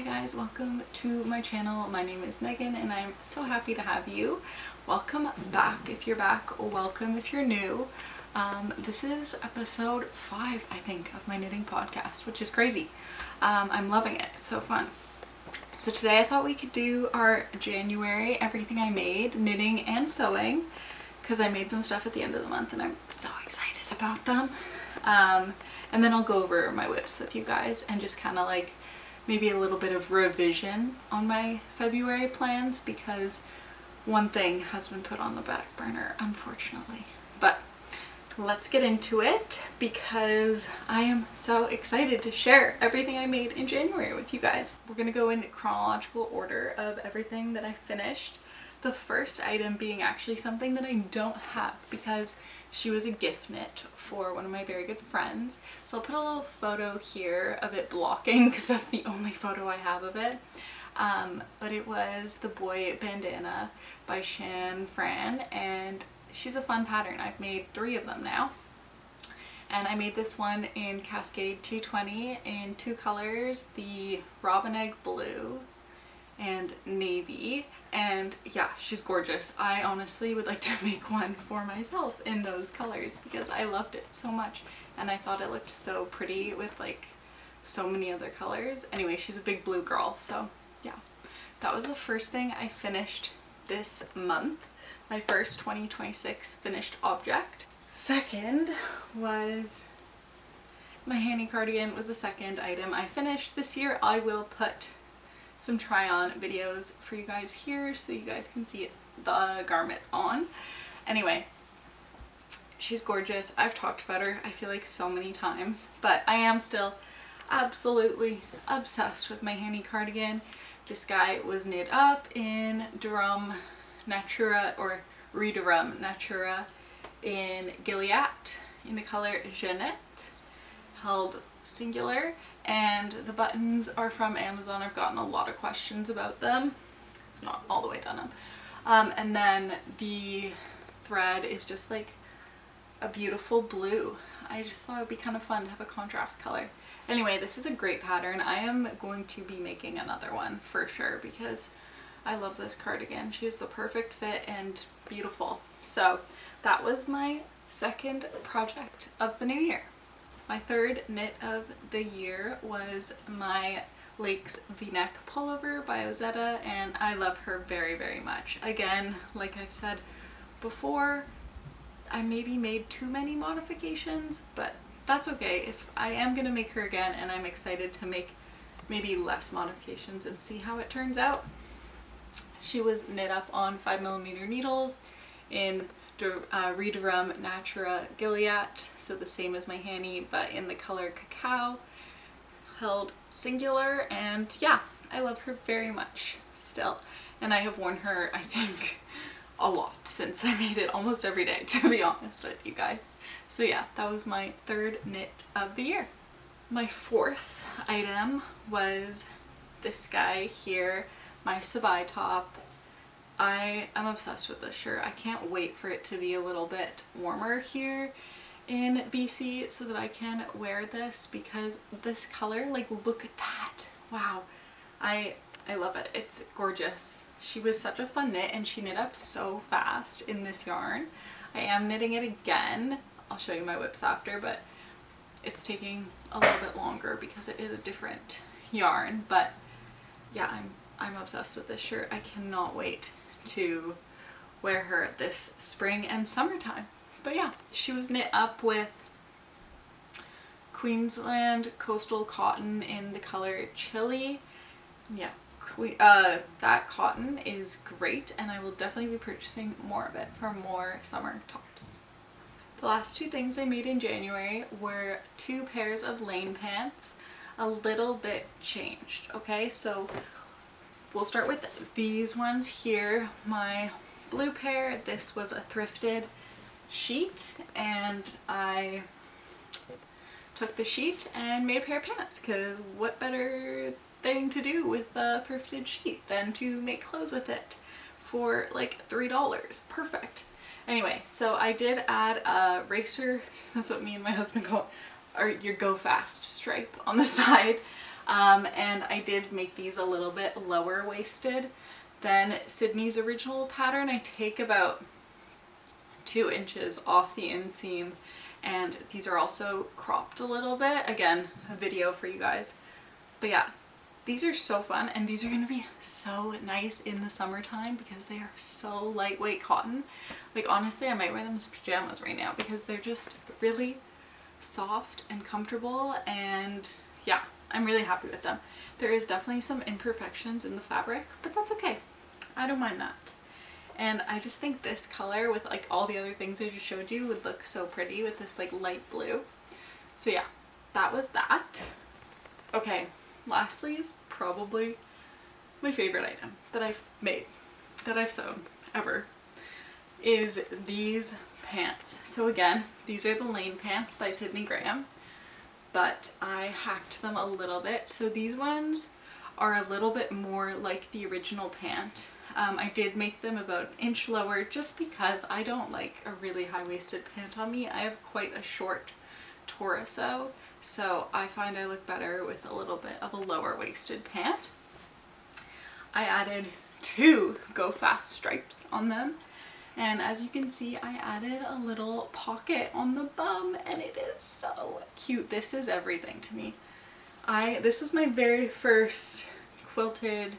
Hi guys, welcome to my channel. My name is Megan and I'm so happy to have you. Welcome back if you're back, or welcome if you're new. This is episode 5, I think, of my knitting podcast, which is crazy. I'm loving it, it's so fun. So today I thought we could do our January everything I made, knitting and sewing, because I made some stuff at the end of the month and I'm so excited about them. And then I'll go over my whips with you guys and just kind of like maybe a little bit of revision on my February plans, because one thing has been put on the back burner, unfortunately. But let's get into it, because I am so excited to share everything I made in January with you guys. We're gonna go in chronological order of everything that I finished. The first item being actually something that I don't have, because she was a gift knit for one of my very good friends. So I'll put a little photo here of it blocking, because that's the only photo I have of it. But it was the Boy Bandana by Shan Fran, and she's a fun pattern. I've made 3 of them now. And I made this one in Cascade 220 in 2 colors, the Robin Egg Blue and Navy. And yeah, she's gorgeous. I honestly would like to make one for myself in those colors because I loved it so much and I thought it looked so pretty with like so many other colors. Anyway, she's a big blue girl, so yeah. That was the first thing I finished this month. My first 2026 finished object. Second was my Hanny cardigan, was the second item I finished. This year I will put some try-on videos for you guys here so you guys can see the garments on. Anyway, she's gorgeous. I've talked about her, I feel like, so many times, but I am still absolutely obsessed with my Hanny cardigan. This guy was knit up in Durham Natura, or Redurham Natura, in Gilead in the color Jeannette, held singular, and the buttons are from Amazon. I've gotten a lot of questions about them. It's not all the way done up. And then the thread is just like a beautiful blue. I just thought it would be kind of fun to have a contrast color. Anyway, this is a great pattern. I am going to be making another one for sure because I love this cardigan. She is the perfect fit and beautiful. So that was my second project of the new year. My third knit of the year was my Lakes V-neck pullover by Ozetta, and I love her very, very much. Again, like I've said before, I maybe made too many modifications, but that's okay. If I am going to make her again, and I'm excited to make maybe less modifications and see how it turns out. She was knit up on 5mm needles in Redurham Natura Gilead, so the same as my Hanny, but in the color Cacao, held singular, and yeah, I love her very much still. And I have worn her, I think, a lot since I made it, almost every day, to be honest with you guys. So yeah, that was my third knit of the year. My fourth item was this guy here, my Sabai top. I am obsessed with this shirt. I can't wait for it to be a little bit warmer here in BC so that I can wear this, because this color, like, look at that. Wow. I love it. It's gorgeous. She was such a fun knit and she knit up so fast in this yarn. I am knitting it again. I'll show you my whips after, but it's taking a little bit longer because it is a different yarn. But yeah, I'm obsessed with this shirt. I cannot wait to wear her this spring and summertime. But yeah, she was knit up with Queensland coastal cotton in the color Chili. Yeah, that cotton is great, and I will definitely be purchasing more of it for more summer tops. The last 2 things I made in January were 2 pairs of lane pants, a little bit changed. Okay, so we'll start with these ones here. My blue pair, this was a thrifted sheet, and I took the sheet and made a pair of pants, because what better thing to do with a thrifted sheet than to make clothes with it for like $3. Perfect. Anyway, so I did add a racer, that's what me and my husband call it, or your go fast stripe on the side. And I did make these a little bit lower waisted than Sydney's original pattern. I take about 2 inches off the inseam, and these are also cropped a little bit. Again, a video for you guys. But yeah, these are so fun, and these are going to be so nice in the summertime because they are so lightweight cotton. Like honestly, I might wear them as pajamas right now because they're just really soft and comfortable, and yeah, I'm really happy with them. There is definitely some imperfections in the fabric, but that's okay. I don't mind that. And I just think this color with like all the other things I just showed you would look so pretty with this like light blue. So yeah, that was that. Okay, lastly is probably my favorite item that I've made, that I've sewn ever, is these pants. So again, these are the Lane pants by Sydney Graham, but I hacked them a little bit. So these ones are a little bit more like the original pant. I did make them about an inch lower just because I don't like a really high-waisted pant on me. I have quite a short torso, so I find I look better with a little bit of a lower waisted pant. I added 2 Go Fast stripes on them, and as you can see, I added a little pocket on the bum, and it is so cute. This is everything to me. This was my very first quilted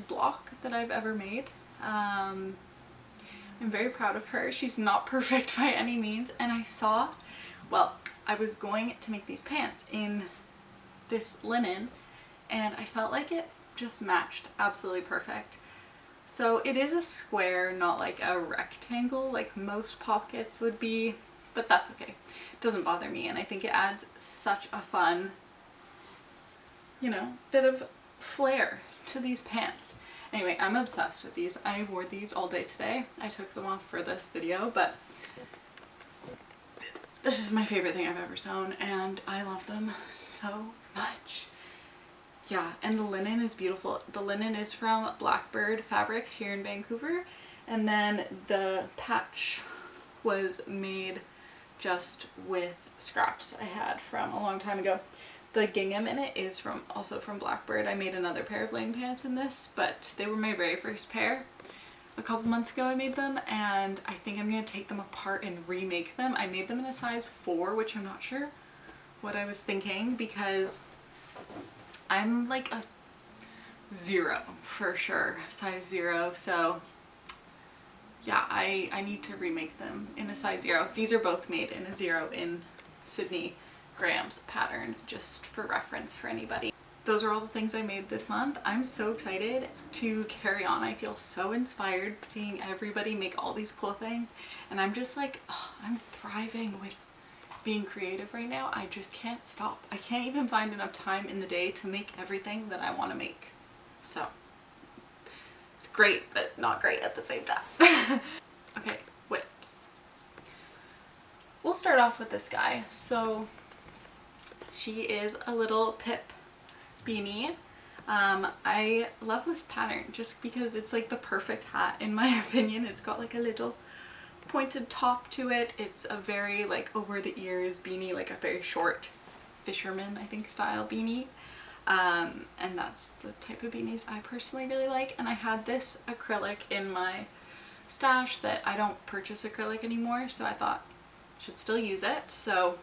block that I've ever made. I'm very proud of her. She's not perfect by any means, and I was going to make these pants in this linen, and I felt like it just matched absolutely perfect. So it is a square, not like a rectangle like most pockets would be, but that's okay. It doesn't bother me, and I think it adds such a fun, you know, bit of flair to these pants. Anyway, I'm obsessed with these. I wore these all day today. I took them off for this video, but this is my favorite thing I've ever sewn, and I love them so much. Yeah, and the linen is beautiful. The linen is from Blackbird Fabrics here in Vancouver, and then the patch was made just with scraps I had from a long time ago. The gingham in it is also from Blackbird. I made another pair of Lane pants in this, but they were my very first pair. A couple months ago I made them, and I think I'm going to take them apart and remake them. I made them in a size 4, which I'm not sure what I was thinking, because I'm like a 0 for sure, size 0, so yeah, I need to remake them in a size 0. These are both made in a 0 in Sydney Graham's pattern, just for reference for anybody. Those are all the things I made this month. I'm so excited to carry on. I feel so inspired seeing everybody make all these cool things, and I'm just like, oh, I'm thriving with being creative right now. I just can't stop. I can't even find enough time in the day to make everything that I want to make. So it's great, but not great at the same time. Okay, whips. We'll start off with this guy. So she is a little Pip beanie. I love this pattern just because it's like the perfect hat in my opinion. It's got like a little pointed top to it. It's a very like over the ears beanie, like a very short fisherman I think style beanie, and that's the type of beanies I personally really like. And I had this acrylic in my stash that I don't purchase acrylic anymore, so I thought I should still use it, so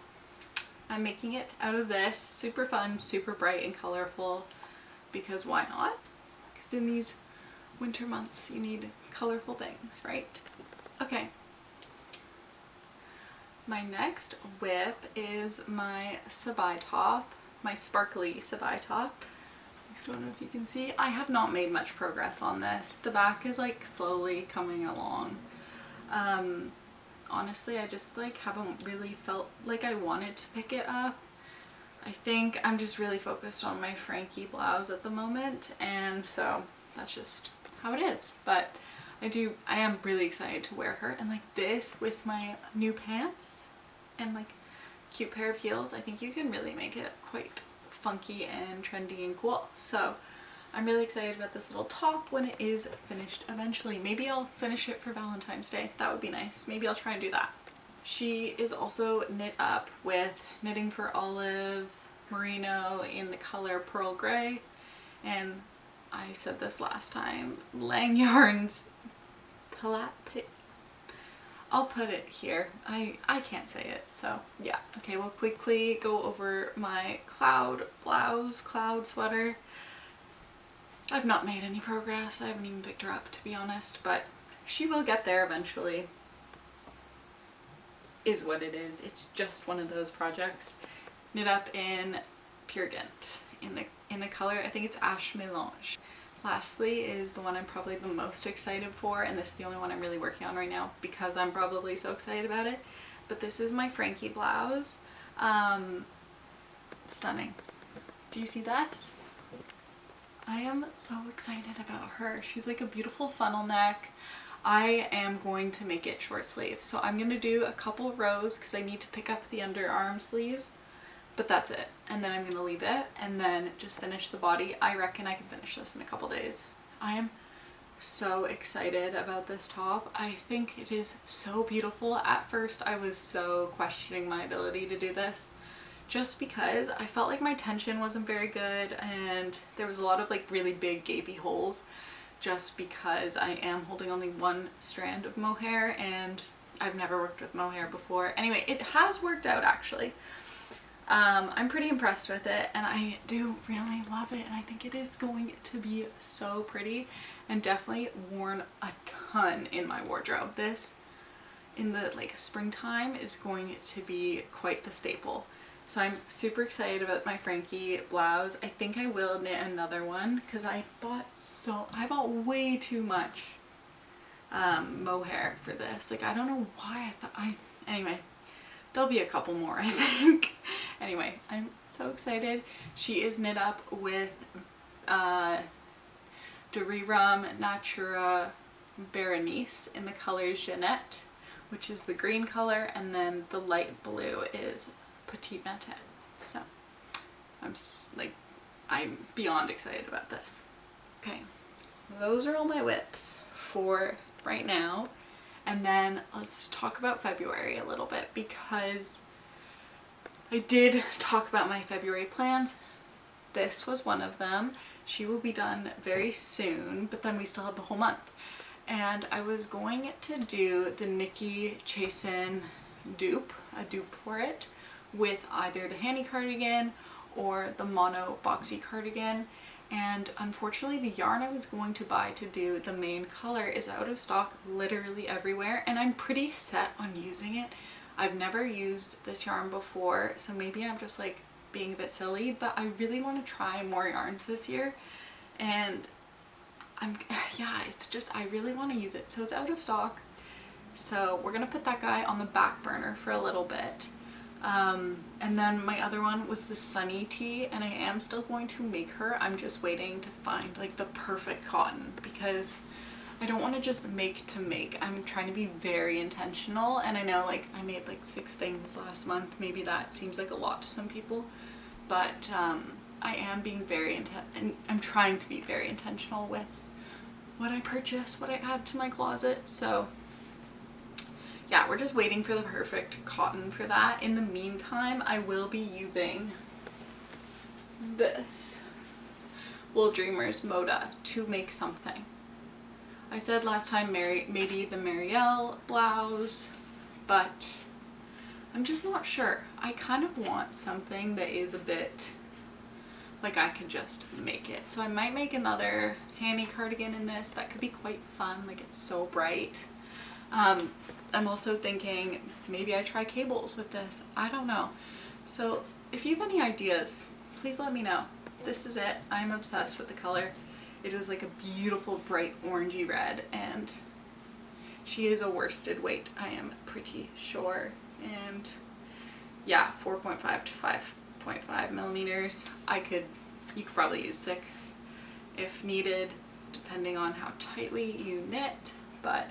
I'm making it out of this. Super fun, super bright and colorful, because why not? Because in these winter months you need colorful things, right? Okay. My next whip is my Sabai top, my sparkly Sabai top. I don't know if you can see. I have not made much progress on this. The back is like slowly coming along. Honestly, I just like haven't really felt like I wanted to pick it up. I think I'm just really focused on my Frankie blouse at the moment, and so that's just how it is. But I am really excited to wear her, and like this with my new pants and like cute pair of heels, I think you can really make it quite funky and trendy and cool. So I'm really excited about this little top when it is finished eventually. Maybe I'll finish it for Valentine's Day. That would be nice. Maybe I'll try and do that. She is also knit up with Knitting for Olive merino in the color Pearl Gray. And I said this last time, Lang Yarns I'll put it here. I can't say it, so yeah. Okay, we'll quickly go over my cloud blouse, cloud sweater. I've not made any progress. I haven't even picked her up, to be honest, but she will get there eventually. Is what it is. It's just one of those projects. Knit up in Pure Gint in the color, I think it's Ash Melange. Lastly is the one I'm probably the most excited for, and this is the only one I'm really working on right now because I'm probably so excited about it. But this is my Frankie blouse. Stunning. Do you see that? I am so excited about her. She's like a beautiful funnel neck. I am going to make it short sleeve. So I'm going to do a couple rows because I need to pick up the underarm sleeves. But that's it. And then I'm going to leave it and then just finish the body. I reckon I can finish this in a couple days. I am so excited about this top. I think it is so beautiful. At first I was so questioning my ability to do this just because I felt like my tension wasn't very good and there was a lot of like really big gapy holes just because I am holding only one strand of mohair and I've never worked with mohair before. Anyway, it has worked out actually. I'm pretty impressed with it and I do really love it and I think it is going to be so pretty and definitely worn a ton in my wardrobe. This in the like springtime is going to be quite the staple. So I'm super excited about my Frankie blouse. I think I will knit another one because I bought way too much mohair for this. Like I don't know why anyway. There'll be a couple more, I think. Anyway, I'm so excited. She is knit up with Durirum Natura Berenice in the color Jeanette, which is the green color, and then the light blue is Petite Matin. So I'm beyond excited about this. Okay, those are all my whips for right now. And then let's talk about February a little bit because I did talk about my February plans. This was one of them. She will be done very soon, but then we still have the whole month. And I was going to do the Nikki Chasin dupe, a dupe for it, with either the Hanny cardigan or the mono boxy cardigan. And unfortunately the yarn I was going to buy to do the main color is out of stock literally everywhere and I'm pretty set on using it. I've never used this yarn before, so maybe I'm just like being a bit silly, but I really want to try more yarns this year and it's just I really want to use it. So it's out of stock, so we're gonna put that guy on the back burner for a little bit. And then my other one was the Sunny Tee, and I am still going to make her. I'm just waiting to find like the perfect cotton because I don't want to just make to make. I'm trying to be very intentional, and I know like I made like 6 things last month. Maybe that seems like a lot to some people, but I am being I'm trying to be very intentional with what I purchase, what I add to my closet. So yeah, we're just waiting for the perfect cotton for that. In the meantime, I will be using this Wool Dreamers Moda to make something. I said last time maybe the Marielle blouse, but I'm just not sure. I kind of want something that is a bit like I can just make it. So I might make another Hanny cardigan in this. That could be quite fun, like it's so bright. I'm also thinking maybe I try cables with this. I don't know. So if you have any ideas, please let me know. This is it. I'm obsessed with the color. It is like a beautiful bright orangey red and she is a worsted weight, I am pretty sure. And yeah, 4.5 to 5.5 millimeters. You could probably use 6 if needed, depending on how tightly you knit, but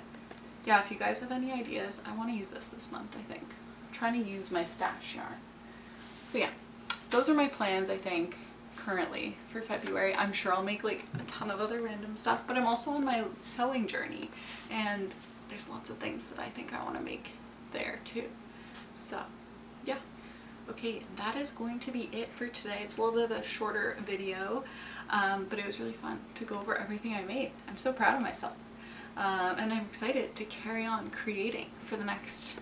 yeah, if you guys have any ideas, I want to use this month, I think. I'm trying to use my stash yarn. So yeah, those are my plans, I think, currently for February. I'm sure I'll make like a ton of other random stuff, but I'm also on my sewing journey and there's lots of things that I think I want to make there too. So yeah, Okay, that is going to be it for today. It's a little bit of a shorter video, but it was really fun to go over everything I made. I'm so proud of myself. And I'm excited to carry on creating for the next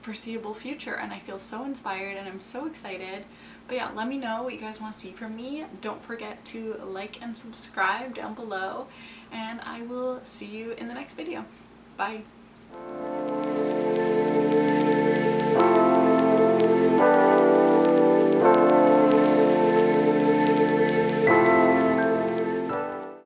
foreseeable future, and I feel so inspired and I'm so excited. But yeah, let me know what you guys want to see from me. Don't forget to like and subscribe down below, and I will see you in the next video. Bye.